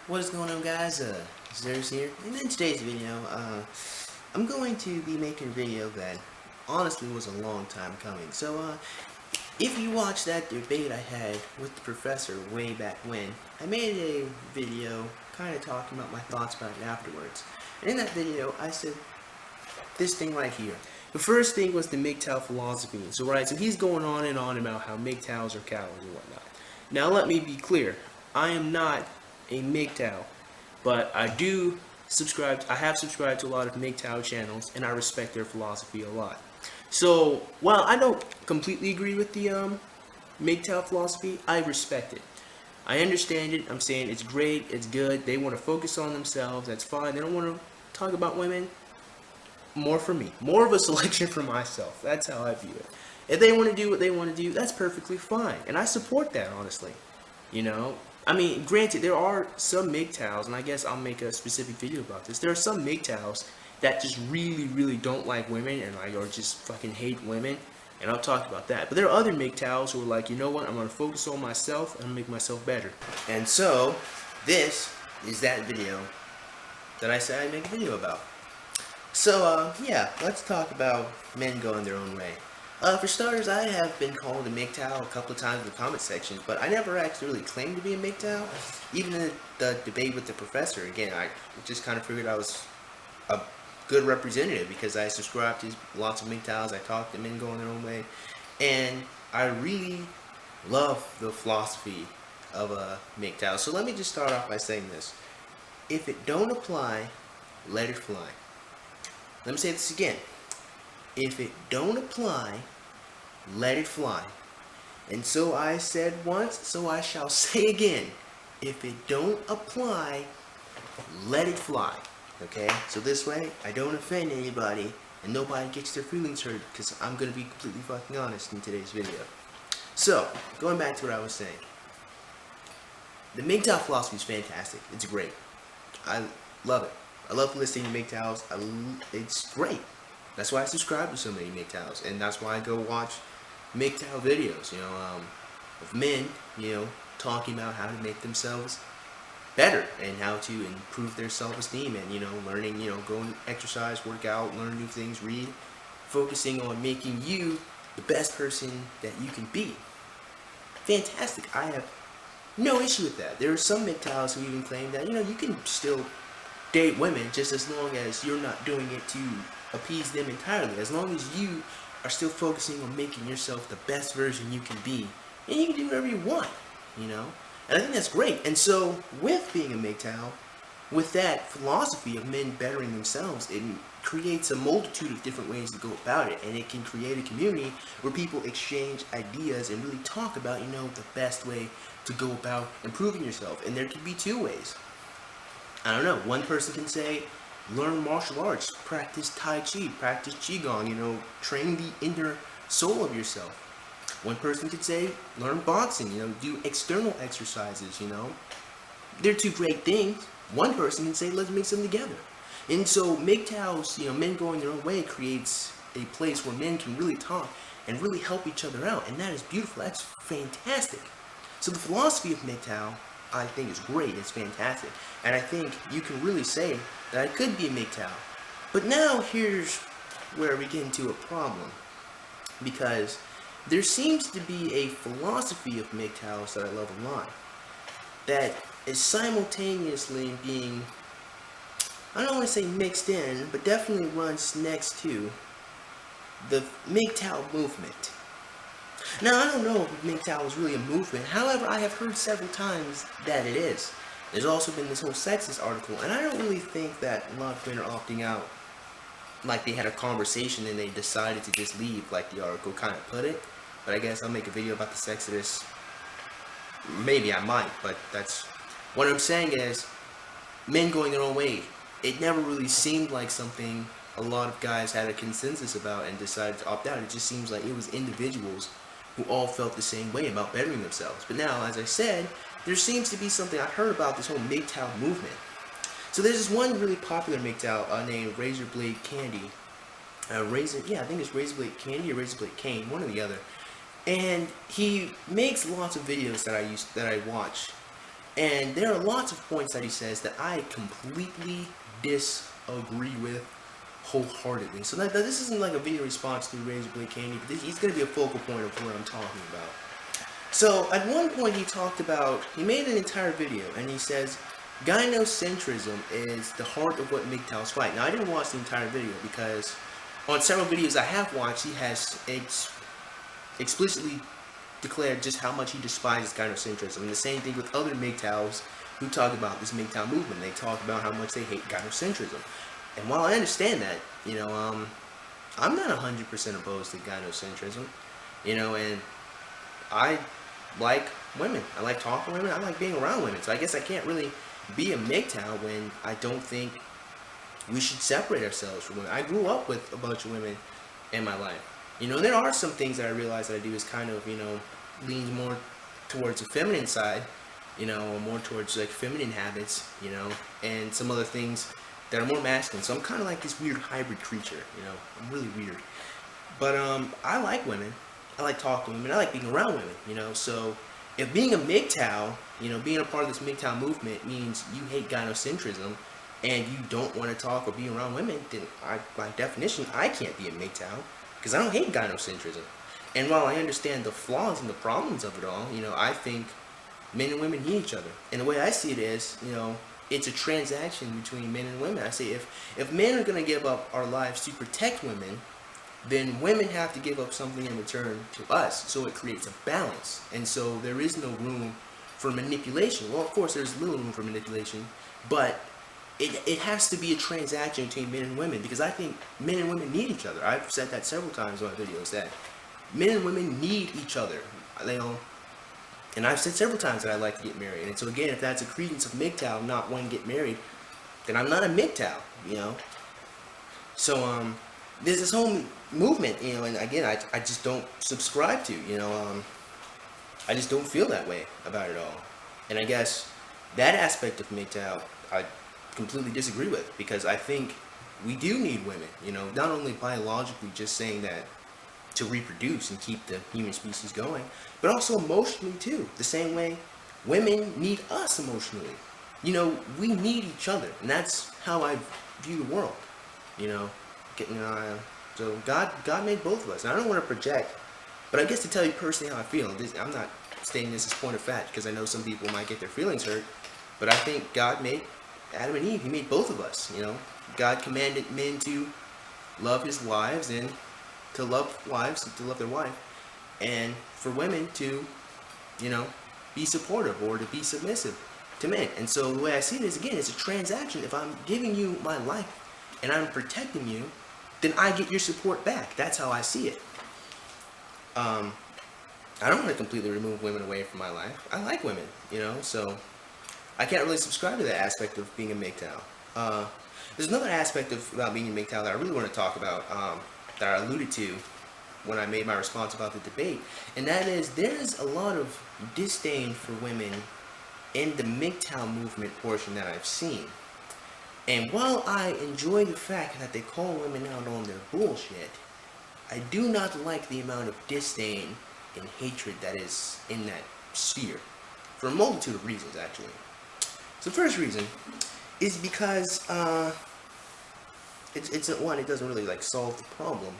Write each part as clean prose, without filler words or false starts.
What is going on, guys? BASSFZz here, and in today's video, I'm going to be making a video that honestly was a long time coming. So, if you watched that debate I had with the professor way back when, I made a video kind of talking about my thoughts about it afterwards. And in that video, I said this thing right here. The first thing was the MGTOW philosophy. So he's going on and on about how MGTOWs are cowards and whatnot. Now, let me be clear. I am not a MGTOW, but I have subscribed to a lot of MGTOW channels, and I respect their philosophy a lot. So, while I don't completely agree with the MGTOW philosophy, I respect it. I understand it. I'm saying it's great, it's good. They want to focus on themselves, that's fine. They don't want to talk about women. More for me. More of a selection for myself. That's how I view it. If they want to do what they want to do, that's perfectly fine. And I support that, honestly. You know? I mean, granted, there are some MGTOWs, and I guess I'll make a specific video about this. There are some MGTOWs that just really don't like women and or just fucking hate women, and I'll talk about that. But there are other MGTOWs who are like, you know what, I'm going to focus on myself and make myself better. And so, this is that video that I said I'd make a video about. So, yeah, let's talk about men going their own way. For starters, I have been called a MGTOW a couple of times in the comment sections, but I never actually really claimed to be a MGTOW. Even in the debate with the professor, again, I just kind of figured I was a good representative because I subscribed to lots of MGTOWs, I talked to men going their own way, and I really love the philosophy of a MGTOW. So let me just start off by saying this. If it don't apply, let it fly. Let me say this again. If it don't apply, let it fly. And so I said once, so I shall say again. If it don't apply, let it fly. Okay? So this way, I don't offend anybody, and nobody gets their feelings hurt, because I'm going to be completely fucking honest in today's video. So, going back to what I was saying. The MGTOW philosophy is fantastic. It's great. I love it. I love listening to MGTOWs. It's great. That's why I subscribe to so many MGTOWs, and that's why I go watch MGTOW videos, you know, of men, you know, talking about how to make themselves better and how to improve their self-esteem and, you know, learning, you know, going exercise, work out, learn new things, read, focusing on making you the best person that you can be. Fantastic. I have no issue with that. There are some MGTOWs who even claim that, you know, you can still date women just as long as you're not doing it to appease them entirely. As long as you are still focusing on making yourself the best version you can be, and you can do whatever you want, you know? And I think that's great. And so, with being a MGTOW, with that philosophy of men bettering themselves, it creates a multitude of different ways to go about it, and it can create a community where people exchange ideas and really talk about, you know, the best way to go about improving yourself. And there could be two ways. I don't know, one person can say, learn martial arts, practice Tai Chi, practice Qigong, you know, train the inner soul of yourself. One person could say, learn boxing, you know, do external exercises, you know. They're two great things. One person can say, let's make them together. And so MGTOWs, you know, men going their own way creates a place where men can really talk and really help each other out. And that is beautiful. That's fantastic. So the philosophy of MGTOW, I think, is great. It's fantastic. And I think you can really say that I could be a MGTOW. But now here's where we get into a problem. Because there seems to be a philosophy of MGTOWs that I love a lot. That is simultaneously being, I don't want to say mixed in, but definitely runs next to the MGTOW movement. Now, I don't know if MGTOW is really a movement. However, I have heard several times that it is. There's also been this whole sexist article, and I don't really think that a lot of men are opting out like they had a conversation and they decided to just leave, like the article kind of put it. But I guess I'll make a video about the sexist. Maybe I might, but that's... What I'm saying is, men going their own way. It never really seemed like something a lot of guys had a consensus about and decided to opt out. It just seems like it was individuals who all felt the same way about bettering themselves. But now, as I said, there seems to be something I heard about this whole MGTOW movement. So there's this one really popular MGTOW named Razorblade Candy. I think it's Razorblade Candy or Razorblade Kane, one or the other. And he makes lots of videos that I watch. And there are lots of points that he says that I completely disagree with wholeheartedly. So this isn't like a video response to Razor Blade Candy, but he's going to be a focal point of what I'm talking about. So at one point he made an entire video, and he says, gynocentrism is the heart of what MGTOWs fight. Now, I didn't watch the entire video because on several videos I have watched, he has explicitly declared just how much he despises gynocentrism. And the same thing with other MGTOWs who talk about this MGTOW movement. They talk about how much they hate gynocentrism. And while I understand that, I'm not 100% opposed to gynocentrism, and I like women. I like talking to women. I like being around women. So I guess I can't really be a MGTOW when I don't think we should separate ourselves from women. I grew up with a bunch of women in my life. There are some things that I realize that I do is kind of, leans more towards the feminine side, or more towards like feminine habits, and some other things that are more masculine. So I'm kind of like this weird hybrid creature, I'm really weird. But I like women. I like talking to women. I like being around women, So if being a MGTOW, being a part of this MGTOW movement means you hate gynocentrism and you don't want to talk or be around women, then by definition, I can't be a MGTOW because I don't hate gynocentrism. And while I understand the flaws and the problems of it all, I think men and women need each other. And the way I see it is, it's a transaction between men and women. I say if men are going to give up our lives to protect women, then women have to give up something in return to us, so it creates a balance. And so there is no room for manipulation. Well, of course, there's little room for manipulation, but it has to be a transaction between men and women, because I think men and women need each other. I've said that several times on my videos, that men and women need each other. And I've said several times that I like to get married. And so again, if that's a credence of MGTOW, not wanting to get married, then I'm not a MGTOW, So there's this whole movement, and again, I just don't subscribe to, I just don't feel that way about it all. And I guess that aspect of MGTOW I completely disagree with, because I think we do need women, not only biologically, just saying that to reproduce and keep the human species going, but also emotionally too. The same way women need us emotionally. We need each other, and that's how I view the world. So God made both of us, and I don't want to project, but I guess to tell you personally how I feel. I'm not stating this as point of fact, because I know some people might get their feelings hurt, but I think God made Adam and Eve. He made both of us. God commanded men to love his wives and to love wives and to love their wife, and for women to, be supportive or to be submissive to men. And so the way I see it is, again, it's a transaction. If I'm giving you my life and I'm protecting you, then I get your support back. That's how I see it. I don't want to completely remove women away from my life. I like women, so I can't really subscribe to that aspect of being a MGTOW. There's another aspect about being a MGTOW that I really want to talk about, that I alluded to when I made my response about the debate, and that is there's a lot of disdain for women in the MGTOW movement portion that I've seen. And while I enjoy the fact that they call women out on their bullshit, I do not like the amount of disdain and hatred that is in that sphere, for a multitude of reasons, actually. So the first reason is because it doesn't really solve the problem.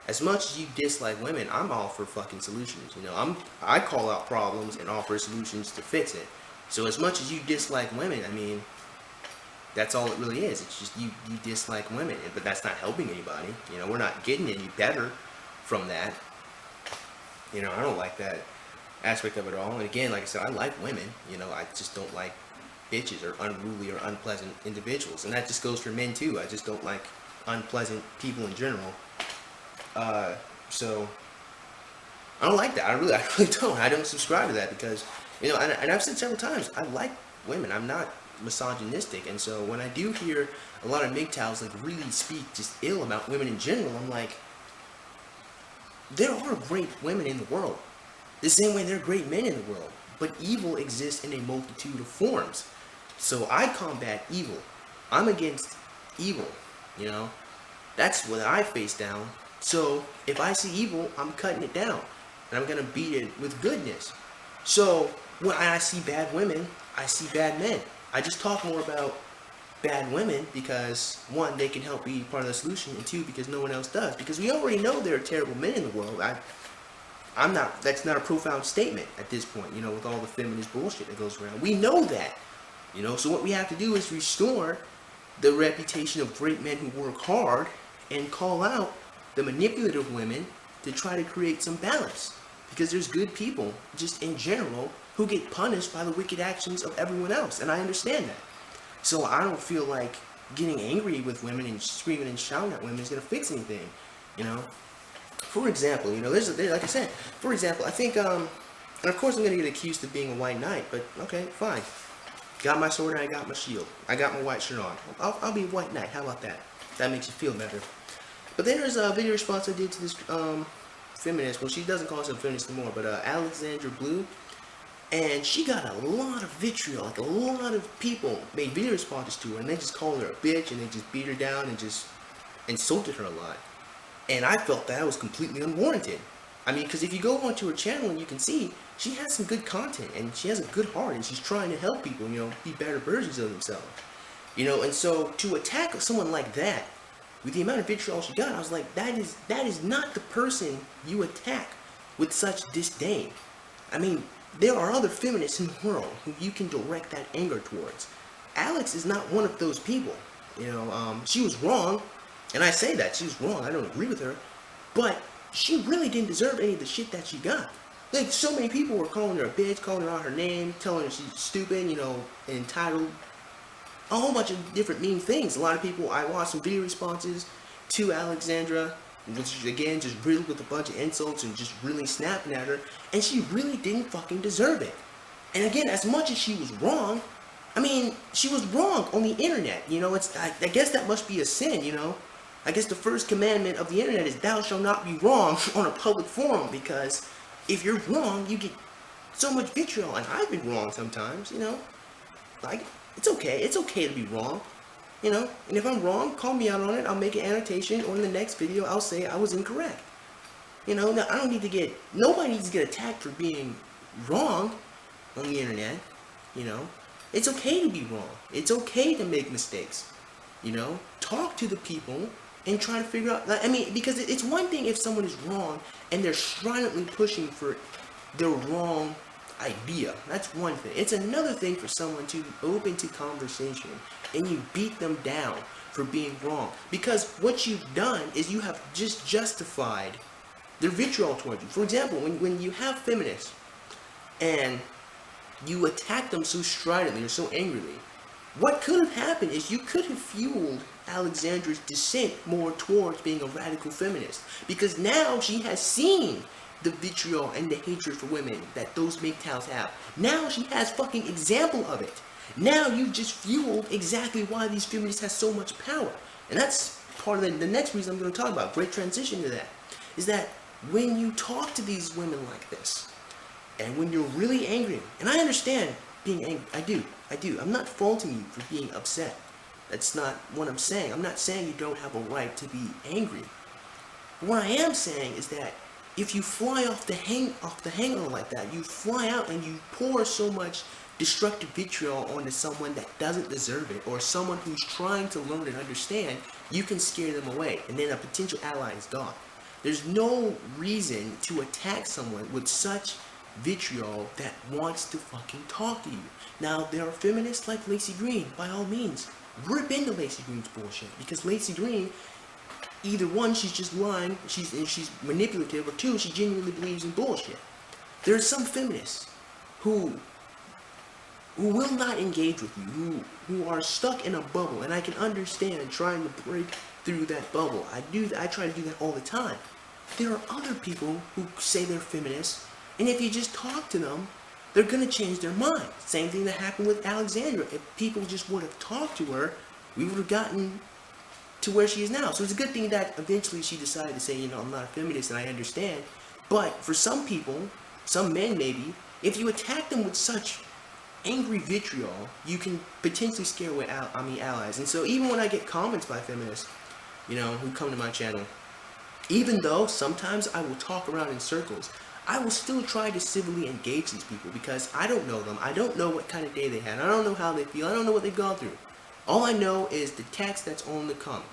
As much as you dislike women, I'm all for fucking solutions. I call out problems and offer solutions to fix it. So as much as you dislike women, that's all it really is. It's just you dislike women, but that's not helping anybody. We're not getting any better from that. I don't like that aspect of it all. And again, like I said, I like women. I just don't like bitches or unruly or unpleasant individuals. And that just goes for men too. I just don't like unpleasant people in general. So I don't like that. I really don't. I don't subscribe to that because, and I've said several times, I like women. I'm not misogynistic. And so when I do hear a lot of MGTOWs really speak just ill about women in general, I'm like, there are great women in the world. The same way there are great men in the world. But evil exists in a multitude of forms. So I combat evil. I'm against evil, That's what I face down. So if I see evil, I'm cutting it down. And I'm going to beat it with goodness. So when I see bad women, I see bad men. I just talk more about bad women because, one, they can help be part of the solution, and two, because no one else does. Because we already know there are terrible men in the world. I'm not, that's not a profound statement at this point, you know, with all the feminist bullshit that goes around. We know that, you know, so what we have to do is restore the reputation of great men who work hard and call out the manipulative women to try to create some balance. Because there's good people, just in general, who get punished by the wicked actions of everyone else, and I understand that. So I don't feel like getting angry with women and screaming and shouting at women is going to fix anything, you know. For example, you know, there's like I said, for example, I think, and of course I'm going to get accused of being a white knight, but okay, fine. Got my sword and I got my shield. I got my white shirt on. I'll be a white knight. How about that? That makes you feel better. But then there's a video response I did to this feminist. Well, she doesn't call herself a feminist anymore, but Alexandra Blue. And she got a lot of vitriol. Like, a lot of people made video responses to her, and they just called her a bitch, and they just beat her down and just insulted her a lot. And I felt that was completely unwarranted. I mean, because if you go onto her channel and you can see, she has some good content, and she has a good heart, and she's trying to help people, you know, be better versions of themselves. You know, and so to attack someone like that, with the amount of vitriol she got, I was like, that is not the person you attack with such disdain. I mean, there are other feminists in the world who you can direct that anger towards. Alex is not one of those people. You know, she was wrong, and I say that, she was wrong, I don't agree with her, but she really didn't deserve any of the shit that she got. Like, so many people were calling her a bitch, calling her out her name, telling her she's stupid, you know, entitled, a whole bunch of different mean things. A lot of people, I watched some video responses to Alexandra, which again, just riddled with a bunch of insults and just really snapping at her, and she really didn't fucking deserve it. And again, as much as she was wrong, I mean, she was wrong on the internet, you know, I guess that must be a sin, you know. I guess the first commandment of the internet is thou shalt not be wrong on a public forum, because if you're wrong, you get so much vitriol, and I've been wrong sometimes, you know. Like, it's okay to be wrong, you know. And if I'm wrong, call me out on it, I'll make an annotation, or in the next video, I'll say I was incorrect. You know, now, I don't need to get, nobody needs to get attacked for being wrong on the internet, you know. It's okay to be wrong. It's okay to make mistakes, you know. Talk to the people and try to figure out, I mean, because it's one thing if someone is wrong and they're stridently pushing for their wrong idea. That's one thing. It's another thing for someone to be open to conversation and you beat them down for being wrong. Because what you've done is you have just justified their vitriol towards you. For example, when you have feminists and you attack them so stridently or so angrily, what could have happened is you could have fueled Alexandra's descent more towards being a radical feminist, because now she has seen the vitriol and the hatred for women that those MGTOWs have. Now she has fucking example of it. Now you've just fueled exactly why these feminists have so much power. And that's part of the next reason I'm going to talk about. Great transition to that. Is that when you talk to these women like this, and when you're really angry, and I understand being angry, I do. I'm not faulting you for being upset. That's not what I'm saying. I'm not saying you don't have a right to be angry. But what I am saying is that if you fly off the handle like that, you fly out and you pour so much destructive vitriol onto someone that doesn't deserve it, or someone who's trying to learn and understand, you can scare them away, and then a potential ally is gone. There's no reason to attack someone with such vitriol that wants to fucking talk to you. Now, there are feminists like Lacey Green. By all means, rip into Lacey Green's bullshit, because Lacey Green, either one, she's just lying, she's manipulative, or two, she genuinely believes in bullshit. There are some feminists who will not engage with you, who are stuck in a bubble, and I can understand trying to break through that bubble. I try to do that all the time. There are other people who say they're feminists, and if you just talk to them, they're going to change their mind. Same thing that happened with Alexandra. If people just would have talked to her, we would have gotten to where she is now. So it's a good thing that eventually she decided to say, you know, I'm not a feminist and I understand. But for some people, some men maybe, if you attack them with such angry vitriol, you can potentially scare away allies. And so even when I get comments by feminists, you know, who come to my channel, even though sometimes I will talk around in circles, I will still try to civilly engage these people because I don't know them. I don't know what kind of day they had. I don't know how they feel. I don't know what they've gone through. All I know is the text that's on the comment.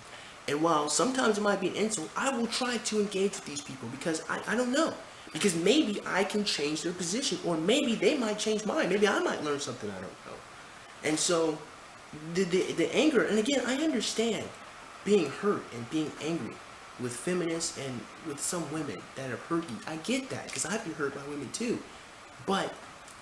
And while sometimes it might be an insult, I will try to engage with these people because I don't know. Because maybe I can change their position, or maybe they might change mine. Maybe I might learn something I don't know. And so, the anger, and again, I understand being hurt and being angry with feminists and with some women that have hurt you. I get that, because I've been hurt by women too. But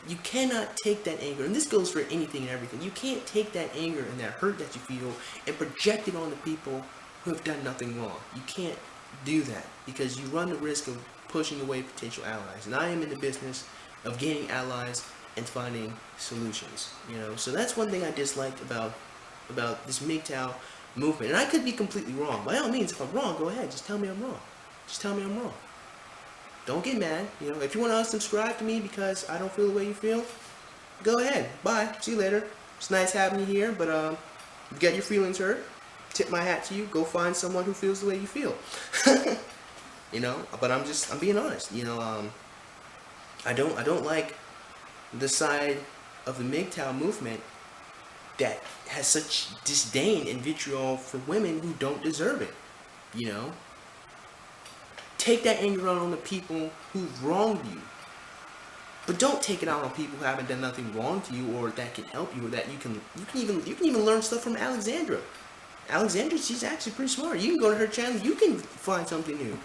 you cannot take that anger, and this goes for anything and everything. You can't take that anger and that hurt that you feel and project it on the people who have done nothing wrong. You can't do that, because you run the risk of pushing away potential allies. And I am in the business of gaining allies and finding solutions. So that's one thing I disliked about this MGTOW movement. And I could be completely wrong. By all means, if I'm wrong, go ahead. Just tell me I'm wrong. Just tell me I'm wrong. Don't get mad. If you want to unsubscribe to me because I don't feel the way you feel, go ahead. Bye. See you later. It's nice having you here, but if you get your feelings hurt, tip my hat to you. Go find someone who feels the way you feel. But I'm being honest. I don't like the side of the MGTOW movement that has such disdain and vitriol for women who don't deserve it. Take that anger out on the people who've wronged you, but don't take it out on people who haven't done nothing wrong to you, or that can help you, or that you can even learn stuff from Alexandra. Alexandra, she's actually pretty smart. You can go to her channel, you can find something new.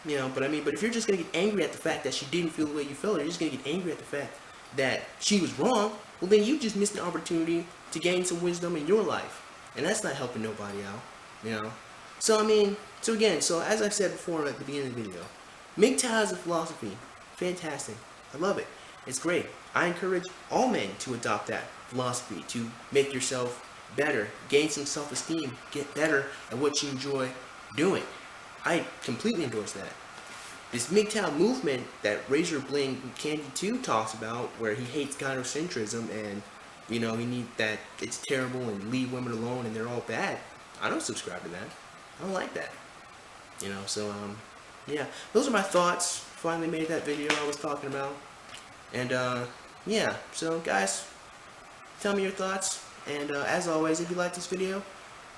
But if you're just gonna get angry at the fact that she didn't feel the way you felt, or you're just gonna get angry at the fact that she was wrong, well then you just missed an opportunity to gain some wisdom in your life, and that's not helping nobody out. So again, as I said before at the beginning of the video, MGTOW is a philosophy. Fantastic. I love it. It's great. I encourage all men to adopt that philosophy, to make yourself better, gain some self-esteem, get better at what you enjoy doing. I completely endorse that. This MGTOW movement that Razor Bling Candy 2 talks about, where he hates gynocentrism and he need that it's terrible and leave women alone and they're all bad, I don't subscribe to that. I don't like that. Yeah, those are my thoughts. Finally made that video I was talking about. And yeah, so guys, tell me your thoughts. And as always, if you like this video,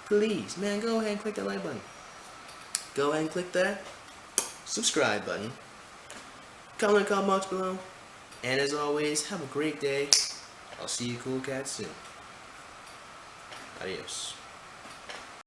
please, man, go ahead and click that like button. Go ahead and click that subscribe button. Comment in the comment box below. And as always, have a great day. I'll see you cool cats soon. Adios.